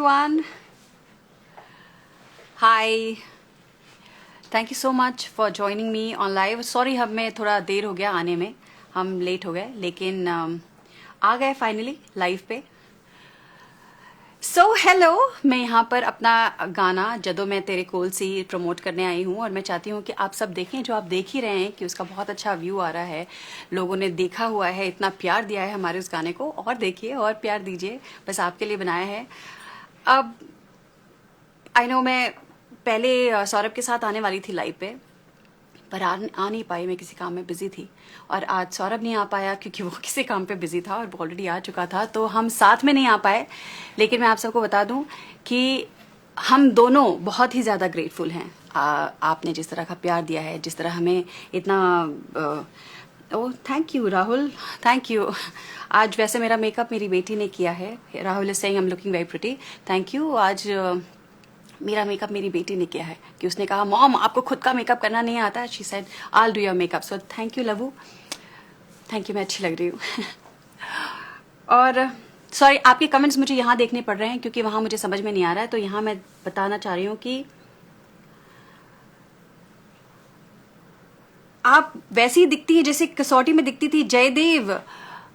everyone. Hi. Thank you so much for joining me on live. Sorry हमें थोड़ा देर हो गया आने में, हम लेट हो गए, लेकिन आ गए फाइनली लाइव पे. हेलो, मैं यहाँ पर अपना गाना जदों मैं तेरे कोल सी प्रमोट करने आई हूँ और मैं चाहती हूँ कि आप सब देखें. जो आप देख ही रहे हैं कि उसका बहुत अच्छा व्यू आ रहा है, लोगों ने देखा हुआ है, इतना प्यार दिया है हमारे उस गाने को. और देखिए और प्यार दीजिए, बस आपके लिए बनाया है. अब आई नो मैं पहले सौरभ के साथ आने वाली थी लाइव पे, पर आ नहीं पाई. मैं किसी काम में बिजी थी और आज सौरभ नहीं आ पाया क्योंकि वो किसी काम पे बिजी था और वो ऑलरेडी आ चुका था, तो हम साथ में नहीं आ पाए. लेकिन मैं आप सबको बता दूं कि हम दोनों बहुत ही ज़्यादा ग्रेटफुल हैं. आपने जिस तरह का प्यार दिया है, जिस तरह हमें इतना oh thank you Rahul, thank you. आज वैसे मेरा मेकअप मेरी बेटी ने किया है. Rahul is saying I am looking very pretty. Thank you. आज मेरा मेकअप मेरी बेटी ने किया है कि उसने कहा मॉम आपको खुद का मेकअप करना नहीं आता. She said I will do your makeup. So thank you Lavu, thank you. मैं अच्छी लग रही हूँ. और सॉरी आपके कमेंट्स मुझे यहाँ देखने पड़ रहे हैं क्योंकि वहाँ मुझे समझ में नहीं आ रहा है. तो यहाँ मैं बताना चाह रही हूँ कि आप वैसी ही दिखती है जैसे कसौटी में दिखती थी. जयदेव,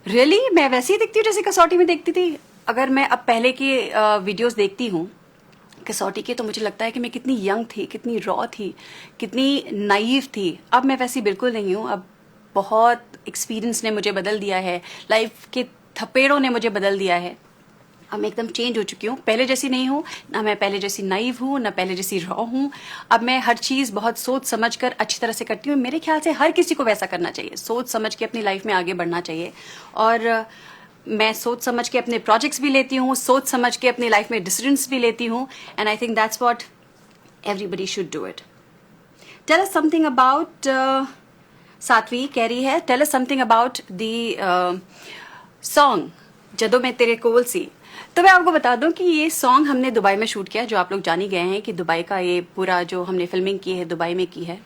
रियली मैं वैसी ही दिखती हूँ जैसे कसौटी में देखती थी. अगर मैं अब पहले की वीडियोस देखती हूँ कसौटी की, तो मुझे लगता है कि मैं कितनी यंग थी, कितनी रॉ थी, कितनी नाइव थी. अब मैं वैसी बिल्कुल नहीं हूँ. अब बहुत एक्सपीरियंस ने मुझे बदल दिया है, लाइफ के थपेड़ों ने मुझे बदल दिया है. अब मैं एकदम चेंज हो चुकी हूँ. पहले जैसी नहीं हूँ ना, मैं पहले जैसी नाइव हूँ ना पहले जैसी रॉ हूँ. अब मैं हर चीज़ बहुत सोच समझ कर अच्छी तरह से करती हूँ. मेरे ख्याल से हर किसी को वैसा करना चाहिए, सोच समझ के अपनी लाइफ में आगे बढ़ना चाहिए. और मैं सोच समझ के अपने प्रोजेक्ट्स भी लेती हूँ, सोच समझ के अपनी लाइफ में डिसीजंस भी लेती हूँ. And I think that's what everybody should do it. Tell us something about, Satvi कह रही है tell us something about the song जदों मैं तेरे कोल सी. तो मैं आपको बता दूं कि ये सॉन्ग हमने दुबई में शूट किया. जो आप लोग जान ही गए हैं कि दुबई का ये पूरा जो हमने फिल्मिंग की है दुबई में की है.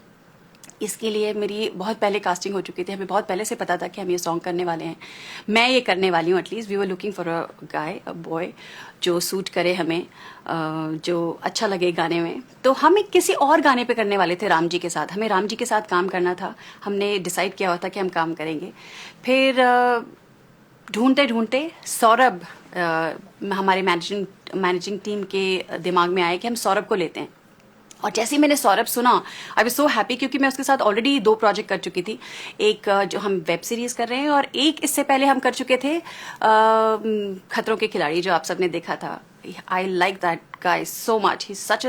इसके लिए मेरी बहुत पहले कास्टिंग हो चुकी थी. हमें बहुत पहले से पता था कि हम ये सॉन्ग करने वाले हैं. मैं ये करने वाली हूँ. At least we were looking for a guy, a boy जो सूट करे हमें, जो अच्छा लगे गाने में. तो हम एक किसी और गाने पे करने वाले थे राम जी के साथ. हमें राम जी के साथ काम करना था. हमने डिसाइड किया हुआ था कि हम काम करेंगे. फिर ढूंढते ढूंढते सौरभ हमारे मैनेजिंग टीम के दिमाग में आया कि हम सौरभ को लेते हैं. और जैसे ही मैंने सौरभ सुना आई वाज सो हैप्पी क्योंकि मैं उसके साथ ऑलरेडी 2 प्रोजेक्ट कर चुकी थी. एक जो हम वेब सीरीज कर रहे हैं और एक इससे पहले हम कर चुके थे खतरों के खिलाड़ी, जो आप सबने देखा था. I like that guy so much. He such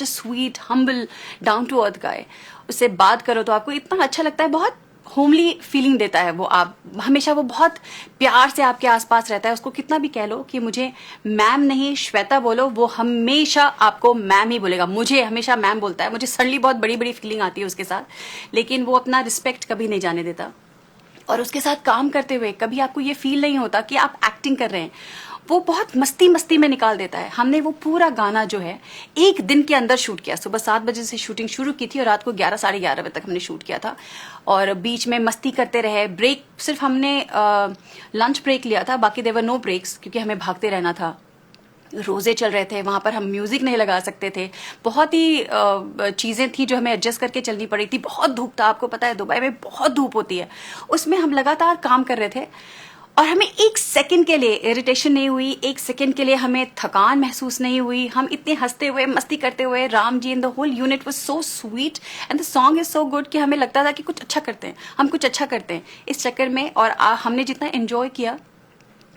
a sweet humble down to earth guy. उससे बात करो तो आपको इतना अच्छा लगता है. बहुत होमली फीलिंग देता है वो. आप हमेशा वो बहुत प्यार से आपके आसपास रहता है. उसको कितना भी कह लो कि मुझे मैम नहीं श्वेता बोलो, वो हमेशा आपको मैम ही बोलेगा. मुझे हमेशा मैम बोलता है. मुझे सडनली बहुत बड़ी बड़ी फीलिंग आती है उसके साथ, लेकिन वो अपना रिस्पेक्ट कभी नहीं जाने देता. और उसके साथ काम करते हुए कभी आपको ये फील नहीं होता कि आप एक्टिंग कर रहे हैं. वो बहुत मस्ती मस्ती में निकाल देता है. हमने वो पूरा गाना जो है एक दिन के अंदर शूट किया. सुबह 7 बजे से शूटिंग शुरू की थी और रात को 11 साढ़े 11 बजे तक हमने शूट किया था. और बीच में मस्ती करते रहे. ब्रेक सिर्फ हमने लंच ब्रेक लिया था, बाकी देवर नो ब्रेक्स क्योंकि हमें भागते रहना था. रोजे चल रहे थे वहां पर, हम म्यूजिक नहीं लगा सकते थे. बहुत ही चीजें थी जो हमें एडजस्ट करके चलनी पड़ी थी. बहुत धूप था, आपको पता है दुबई में बहुत धूप होती है. उसमें हम लगातार काम कर रहे थे और हमें एक सेकंड के लिए इरिटेशन नहीं हुई, एक सेकंड के लिए हमें थकान महसूस नहीं हुई. हम इतने हंसते हुए मस्ती करते हुए, Ram ji and the whole unit was so sweet and the song is so good कि हमें लगता था कि कुछ अच्छा करते हैं, हम कुछ अच्छा करते हैं इस चक्कर में. और हमने जितना एंजॉय किया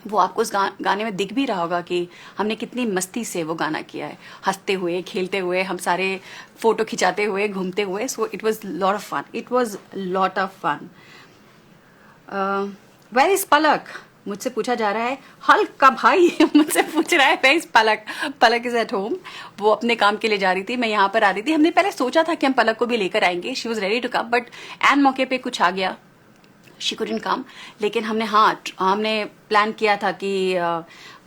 वो आपको उस गाने में दिख भी रहा होगा कि हमने कितनी मस्ती से वो गाना किया है. हंसते हुए, खेलते हुए, हम सारे फोटो खिंचाते हुए, घूमते हुए. So it was lot of fun. It was lot of fun. Where is Palak, मुझसे पूछा जा रहा है. हल्क का भाई मुझसे पूछ रहा है where is Palak. Palak is at home. वो अपने काम के लिए जा रही थी, मैं यहाँ पर आ रही थी. हमने पहले सोचा था कि हम पलक को भी लेकर आएंगे. She was ready to come but एन मौके पे कुछ आ गया, शी कुडंट कम. लेकिन हमने प्लान किया था कि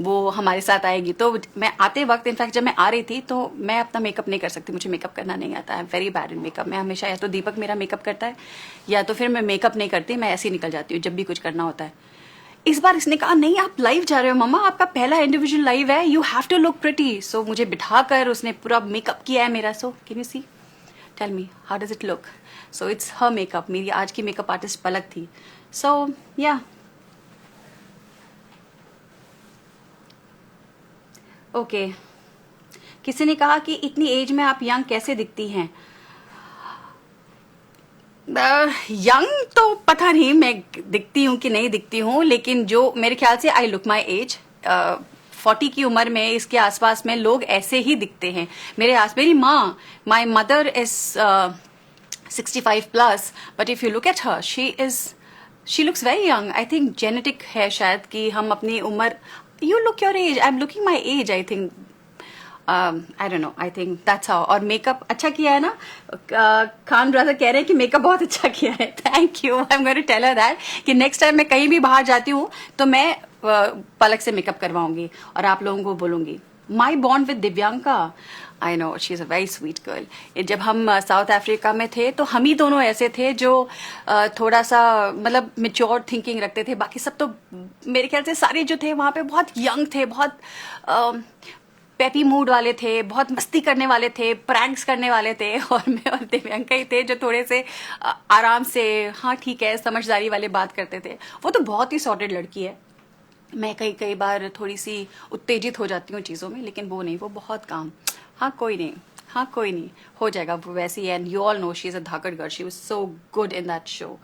वो हमारे साथ आएगी. तो मैं आते वक्त, इनफैक्ट जब मैं आ रही थी, तो मैं अपना मेकअप नहीं कर सकती. मुझे मेकअप करना नहीं आता. I am very bad in makeup. मैं हमेशा या तो दीपक मेरा मेकअप करता है या तो फिर मैं मेकअप नहीं करती. मैं ऐसे ही निकल जाती हूँ जब भी कुछ करना होता है. इस बार इसने कहा नहीं आप लाइव जा रहे हो मम्मा, आपका पहला इंडिविजुअल लाइव है, you have to look pretty. So मुझे बिठाकर उसने पूरा मेकअप किया है मेरा। So can you see, tell me how does it look. So it's her makeup, मेरी आज की मेकअप आर्टिस्ट पलक थी। सो या ओके। किसी ने कहा कि इतनी एज में आप यंग कैसे दिखती हैं। यंग तो पता नहीं मैं दिखती हूँ कि नहीं दिखती हूँ, लेकिन जो मेरे ख्याल से आई लुक माई एज। 40 की उम्र में, इसके आसपास में लोग ऐसे ही दिखते हैं। मेरी माँ, my mother is 65 plus, but if you look at her she looks very young. I think genetic है शायद कि हम अपनी उम्र, you look your age, I am looking my age, I think. I don't know, I think that's how. और makeup अच्छा किया है ना, खान ब्रदर कह रहे हैं कि मेकअप बहुत अच्छा किया है। Thank you, I am going to tell her that कि नेक्स्ट टाइम मैं कहीं भी बाहर जाती हूँ तो मैं पलक से मेकअप करवाऊंगी और आप लोगों को बोलूंगी my bond with Divyanka. I know she is a very sweet girl. जब हम साउथ अफ्रीका में थे तो हम ही दोनों ऐसे थे जो थोड़ा सा मतलब मेच्योर थिंकिंग रखते थे। बाकी सब तो मेरे ख्याल से सारे जो थे वहां पे बहुत यंग थे, बहुत पेपी मूड वाले थे, बहुत मस्ती करने वाले थे, प्रैंक्स करने वाले थे। और मैं और दिव्यांका ही थे जो थोड़े से आराम से हाँ ठीक है समझदारी वाले बात करते थे। वो तो बहुत ही सॉर्टेड लड़की है। मैं कई बार थोड़ी सी उत्तेजित हो जाती हूँ चीज़ों में, लेकिन वो नहीं, वो बहुत काम। हाँ कोई नहीं, हाँ कोई नहीं, हो जाएगा वो वैसी है। And you all know she is a Dhakad girl, she was so good in that show.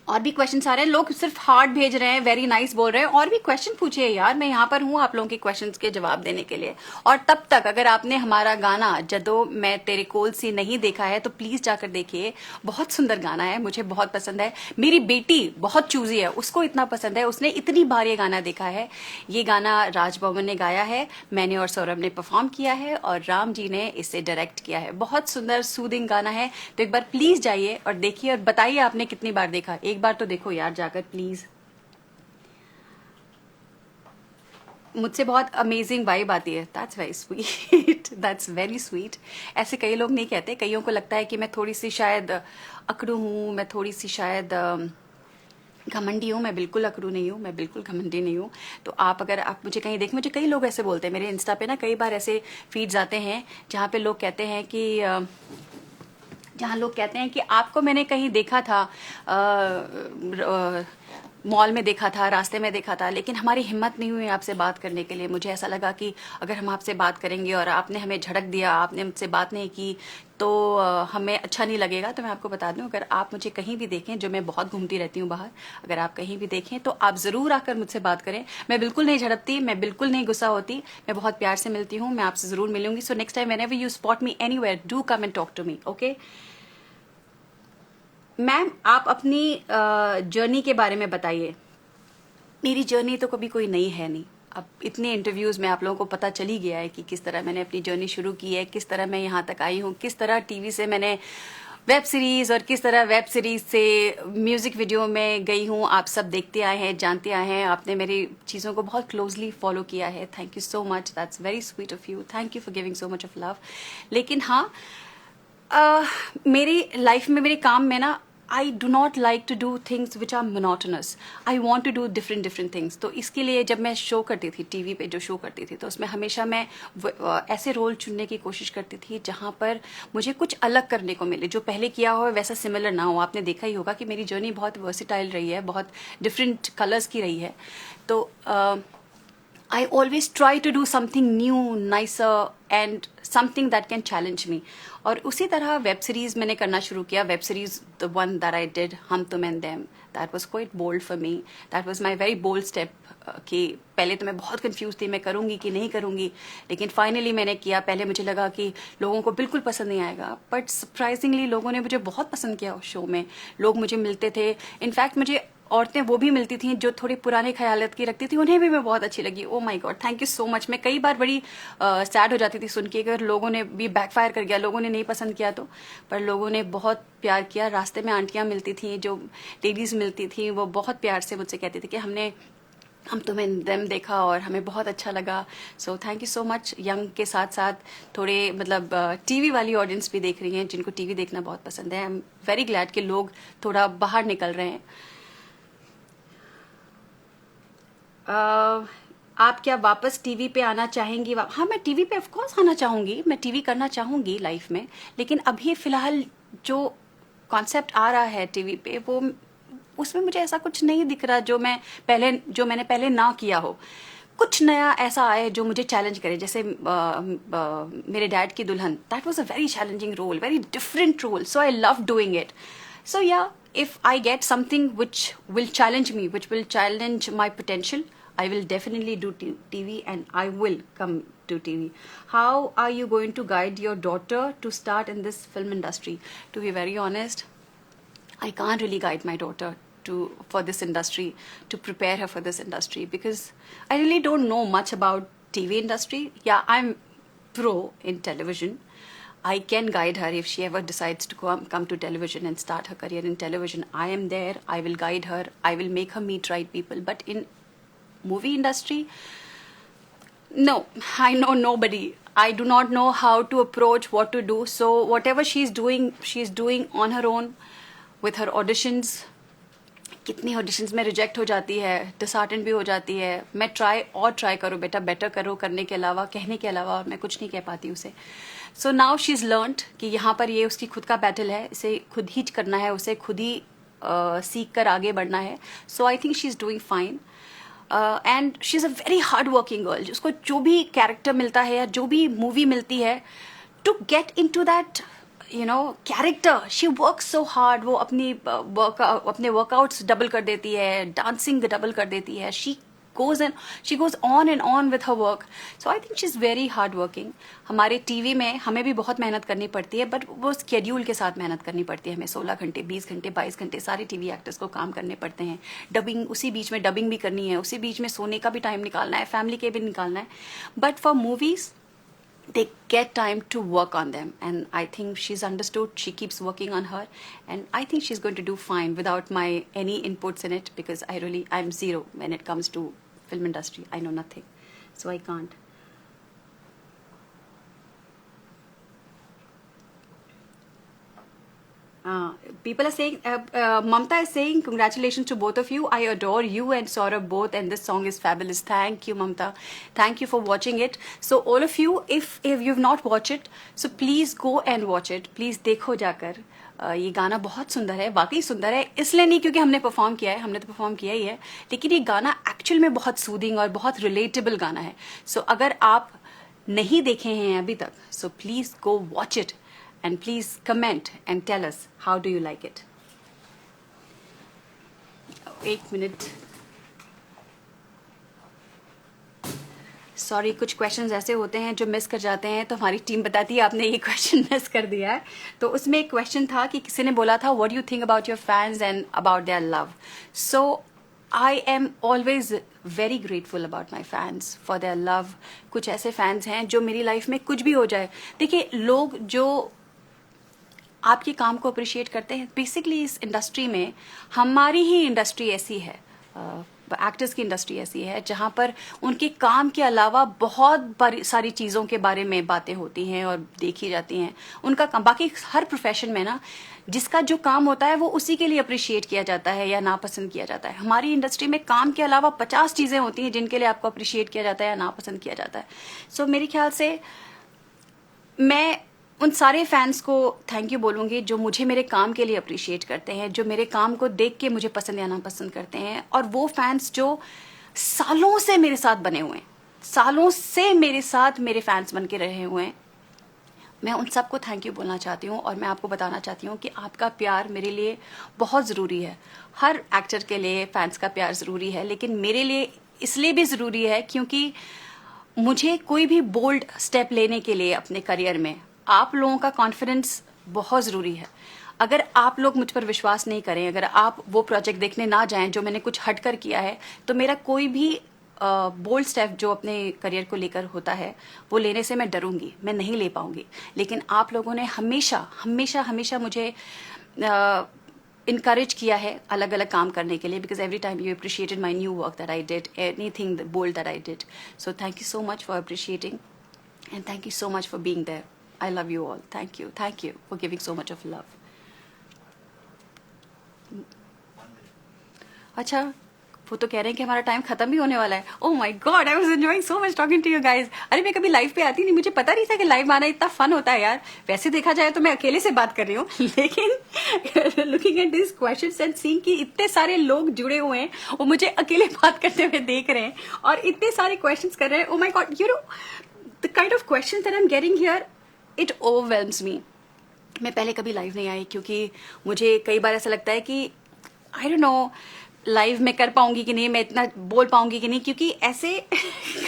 और भी क्वेश्चन आ रहे हैं, लोग सिर्फ हार्ट भेज रहे हैं, वेरी नाइस बोल रहे हैं। और भी क्वेश्चन पूछिए यार, मैं यहाँ पर हूँ आप लोगों के क्वेश्चंस के जवाब देने के लिए। और तब तक अगर आपने हमारा गाना जदों मैं तेरे कोल सी नहीं देखा है तो प्लीज जाकर देखिए, बहुत सुंदर गाना है, मुझे बहुत पसंद है। मेरी बेटी बहुत चूजी है, उसको इतना पसंद है, उसने इतनी बार ये गाना देखा है। ये गाना राजभवन ने गाया है, मैंने और सौरभ ने परफॉर्म किया है और राम जी ने इसे डायरेक्ट किया है। बहुत सुंदर सूदिंग गाना है, तो एक बार प्लीज जाइए और देखिए और बताइए आपने कितनी बार देखा। एक बार तो देखो यार जाकर प्लीज। मुझसे बहुत अमेजिंग वाइब आती है, that's very sweet, that's very sweet. ऐसे कई लोग नहीं कहते, कईयों को लगता है कि मैं थोड़ी सी शायद अकड़ू हूँ, मैं थोड़ी सी शायद घमंडी हूँ। मैं बिल्कुल अकड़ू नहीं हूँ, मैं बिल्कुल घमंडी नहीं हूँ। तो अगर आप मुझे कहीं देखें, मुझे कई लोग ऐसे बोलते हैं मेरे इंस्टा पे ना, कई बार ऐसे फीड्स आते हैं जहाँ पे लोग कहते हैं कि जहाँ लोग कहते हैं कि आपको मैंने कहीं देखा था, मॉल में देखा था, रास्ते में देखा था, लेकिन हमारी हिम्मत नहीं हुई आपसे बात करने के लिए। मुझे ऐसा लगा कि अगर हम आपसे बात करेंगे और आपने हमें झड़क दिया, आपने मुझसे बात नहीं की तो हमें अच्छा नहीं लगेगा। तो मैं आपको बता दूं, अगर आप मुझे कहीं भी देखें, जो मैं बहुत घूमती रहती हूँ बाहर, अगर आप कहीं भी देखें तो आप ज़रूर आकर मुझसे बात करें। मैं बिल्कुल नहीं झड़पती, मैं बिल्कुल नहीं गुस्सा होती, मैं बहुत प्यार से मिलती हूँ, मैं आपसे ज़रूर मिलूंगी। So next time whenever you spot me anywhere, do come and talk to me, okay. Ma'am आप अपनी जर्नी के बारे में बताइए। मेरी जर्नी तो कभी कोई नई है नहीं। अब इतने इंटरव्यूज़ में आप लोगों को पता चल ही गया है कि किस तरह मैंने अपनी जर्नी शुरू की है, किस तरह मैं यहाँ तक आई हूँ, किस तरह टीवी से मैंने वेब सीरीज़ और किस तरह वेब सीरीज़ से म्यूज़िक वीडियो में गई हूँ। आप सब देखते आए हैं, जानते आए हैं, आपने मेरी चीज़ों को बहुत क्लोजली फॉलो किया है। Thank you so much, that's very sweet of you, thank you for giving so much of love. लेकिन हाँ, मेरी लाइफ में, मेरे काम में ना, I do not like to do things which are monotonous. I want to do different things. तो इसके लिए जब मैं शो करती थी, टीवी पे जो शो करती थी, तो उसमें हमेशा मैं ऐसे रोल चुनने की कोशिश करती थी जहाँ पर मुझे कुछ अलग करने को मिले, जो पहले किया हो वैसा सिमिलर ना हो। आपने देखा ही होगा कि मेरी जर्नी बहुत वर्सिटाइल रही है, बहुत डिफरेंट कलर्स की रही है। तो I always try to do something new, nicer and something that can challenge me. और उसी तरह वेब सीरीज मैंने करना शुरू किया। Web series the one that I did, हम तुम and them, that was quite bold for me. That was my very bold step. कि पहले तो मैं बहुत कंफ्यूज थी, मैं करूँगी कि नहीं करूँगी, लेकिन फाइनली मैंने किया। पहले मुझे लगा कि लोगों को बिल्कुल पसंद नहीं आएगा, बट सरप्राइजिंगली लोगों ने मुझे बहुत पसंद किया उस शो में। लोग मुझे मिलते थे, इनफैक्ट मुझे औरतें वो भी मिलती थी जो थोड़ी पुराने ख्यालात की रखती थी, उन्हें भी मैं बहुत अच्छी लगी। Oh my God, thank you so much. मैं कई बार बड़ी सैड हो जाती थी सुन के, अगर लोगों ने भी बैकफायर कर गया, लोगों ने नहीं पसंद किया तो, पर लोगों ने बहुत प्यार किया। रास्ते में आंटियां मिलती थी, जो लेडीज मिलती थी, वो बहुत प्यार से मुझसे कहती थी कि हमने हम तुम्हें देम देखा और हमें बहुत अच्छा लगा. सो thank you so much. Young के साथ साथ थोड़े मतलब टीवी वाली ऑडियंस भी देख रही हैं जिनको टीवी देखना बहुत पसंद है. आई एम वेरी ग्लैड कि लोग थोड़ा बाहर निकल रहे हैं. आप क्या वापस टीवी पे आना चाहेंगी? हाँ, मैं टीवी पे ऑफ कोर्स आना चाहूंगी. मैं टीवी करना चाहूंगी लाइफ में. लेकिन अभी फिलहाल जो कॉन्सेप्ट आ रहा है टीवी पे, वो उसमें मुझे ऐसा कुछ नहीं दिख रहा मैंने पहले ना किया हो. कुछ नया ऐसा आए जो मुझे चैलेंज करे. जैसे मेरे डैड की दुल्हन, that was a very challenging role, very different role, so I love doing it. So yeah, if I get something which will challenge me, which will challenge my potential, I will definitely do TV and I will come to TV. How are you going to guide your daughter to start in this film industry? To be very honest, I can't really guide my daughter for this industry, to prepare her for this industry, because I really don't know much about TV industry. Yeah, I'm pro in television. I can guide her if she ever decides to come to television and start her career in television. I am there. I will guide her. I will make her meet right people. But in movie industry, no, I know nobody. I do not know how to approach, what to do. So whatever she's doing on her own with her auditions. कितनी auditions में reject हो जाती है, dishearten भी हो जाती है. मैं ट्राई करो बेटा, बेटर करो करने के अलावा, कहने के अलावा मैं कुछ नहीं कह पाती उसे. So now she is learned कि यहाँ पर ये उसकी खुद का बैटल है, इसे खुद ही करना है, उसे खुद ही सीख कर आगे बढ़ना है. So I think she is doing fine. And she is a very hard working girl. उसको जो भी कैरेक्टर मिलता है या जो भी मूवी मिलती है, to get into that character, she work so hard. वो अपने वर्कआउट्स डबल कर देती है, डांसिंग डबल कर देती है. She goes on and on with her work. So I think she's very hard working. हमारे टीवी में हमें भी बहुत मेहनत करनी पड़ती है, बट वो स्केड्यूल के साथ मेहनत करनी पड़ती है. हमें 16 घंटे, 20 घंटे, 22 घंटे सारे टीवी एक्टर्स को काम करने पड़ते हैं. डबिंग, उसी बीच में डबिंग भी करनी है, उसी बीच में सोने का भी टाइम निकालना है, फैमिली के भी निकालना है. But for movies, they get time to work on them, and I think she's understood. She keeps working on her, and I think she's going to do fine without my any inputs in it, because I'm zero when it comes to film industry. I know nothing, so I can't. People are saying, Mamta is saying, congratulations to both of you. I adore you and Saurabh both, and this song is fabulous. Thank you, Mamta. Thank you for watching it. So all of you, if you've not watched it, so please go and watch it. Please देखो जाकर. ये गाना बहुत सुंदर है, वाकई सुंदर है. इसलिए नहीं क्योंकि हमने परफॉर्म किया है, हमने तो परफॉर्म किया ही है, लेकिन ये गाना एक्चुअल में बहुत सूदिंग और बहुत रिलेटेबल गाना है. सो अगर आप नहीं देखे हैं अभी तक, so please go watch it. And please comment and tell us how do you like it. एक मिनट, सॉरी, कुछ क्वेश्चंस ऐसे होते हैं जो मिस कर जाते हैं, तो हमारी टीम बताती है आपने ये क्वेश्चन मिस कर दिया है. तो उसमें एक क्वेश्चन था कि किसी ने बोला था, what do you think about your fans and about their love. So I am always very grateful about my fans for their love. कुछ ऐसे फैंस हैं जो मेरी लाइफ में कुछ भी हो जाए, देखिए लोग जो आपके काम को अप्रिशिएट करते हैं, बेसिकली इस इंडस्ट्री में, हमारी ही इंडस्ट्री ऐसी है, एक्टर्स की इंडस्ट्री ऐसी है जहाँ पर उनके काम के अलावा बहुत सारी चीज़ों के बारे में बातें होती हैं और देखी जाती हैं. उनका काम, बाकी हर प्रोफेशन में ना, जिसका जो काम होता है वो उसी के लिए अप्रिशिएट किया जाता है या नापसंद किया जाता है. हमारी इंडस्ट्री में काम के अलावा 50 चीज़ें होती हैं जिनके लिए आपको अप्रिशिएट किया जाता है या नापसंद किया जाता है. सो मेरे ख्याल से मैं उन सारे फैंस को थैंक यू बोलूँगी जो मुझे मेरे काम के लिए अप्रिशिएट करते हैं, जो मेरे काम को देख के मुझे पसंद या नापसंद करते हैं. और वो फैंस जो सालों से मेरे साथ बने हुए हैं, सालों से मेरे साथ मेरे फैंस बन के रहे हुए हैं, मैं उन सबको थैंक यू बोलना चाहती हूँ. और मैं आपको बताना चाहती हूँ कि आपका प्यार मेरे लिए बहुत ज़रूरी है. हर एक्टर के लिए फैंस का प्यार ज़रूरी है, लेकिन मेरे लिए इसलिए भी ज़रूरी है क्योंकि मुझे कोई भी बोल्ड स्टेप लेने के लिए अपने करियर में आप लोगों का कॉन्फिडेंस बहुत ज़रूरी है. अगर आप लोग मुझ पर विश्वास नहीं करें, अगर आप वो प्रोजेक्ट देखने ना जाएं जो मैंने कुछ हटकर किया है, तो मेरा कोई भी बोल्ड स्टेप जो अपने करियर को लेकर होता है वो लेने से मैं डरूंगी, मैं नहीं ले पाऊंगी. लेकिन आप लोगों ने हमेशा हमेशा हमेशा मुझे इनकरेज किया है अलग अलग काम करने के लिए, because every time you appreciated my new work that I did, anything bold that I did. So thank you so much for appreciating and thank you so much for being there. I love you all. Thank you for giving so much of love. अच्छा, वो तो कह रहे हैं कि हमारा time खत्म भी होने वाला है. Oh my God, I was enjoying so much talking to you guys. अरे मैं कभी लाइव पे आती नहीं, मुझे पता नहीं था कि लाइव आना इतना फन होता है यार. वैसे देखा जाए तो मैं अकेले से बात कर रही हूँ, लेकिन looking at this questions and seeing कि इतने सारे लोग जुड़े हुए हैं, वो मुझे अकेले बात करते हुए देख रहे हैं और इतने सारे क्वेश्चंस कर रहे हैं. ओह my God, you know the kind of questions that I'm getting here, it overwhelms me. मैं पहले कभी लाइव नहीं आई क्योंकि मुझे कई बार ऐसा लगता है कि आई डोंट नो लाइव में कर पाऊंगी कि नहीं, मैं इतना बोल पाऊंगी कि नहीं, क्योंकि ऐसे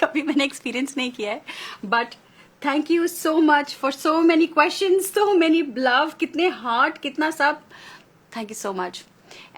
कभी मैंने एक्सपीरियंस नहीं किया है. But thank you so much for so many questions, so many love, कितने हार्ट, कितना सब. Thank you so much.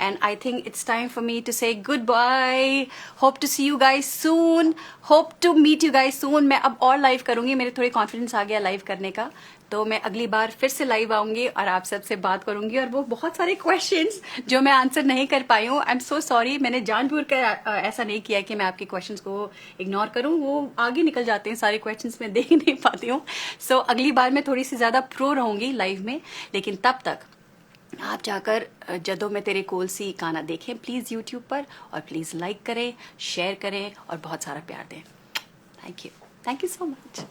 And I think it's time for me to say goodbye. Hope to see you guys soon. Hope to meet you guys soon. मैं अब और live करूंगी, मेरे थोड़े confidence आ गया लाइव करने का, तो मैं अगली बार फिर से लाइव आऊंगी और आप सबसे बात करूंगी. और वो बहुत सारे क्वेश्चंस जो मैं आंसर नहीं कर पाई हूँ, आई एम सो सॉरी. मैंने जानबूझकर ऐसा नहीं किया कि मैं आपके क्वेश्चंस को इग्नोर करूँ, वो आगे निकल जाते हैं सारे क्वेश्चंस, मैं देख नहीं पाती हूँ. सो अगली बार मैं थोड़ी सी ज्यादा प्रो रहूंगी लाइव में. लेकिन तब तक आप जाकर जदों में तेरे कोल सी गाना देखें प्लीज़ यूट्यूब पर, और प्लीज़ लाइक करें, शेयर करें और बहुत सारा प्यार दें. Thank you so much.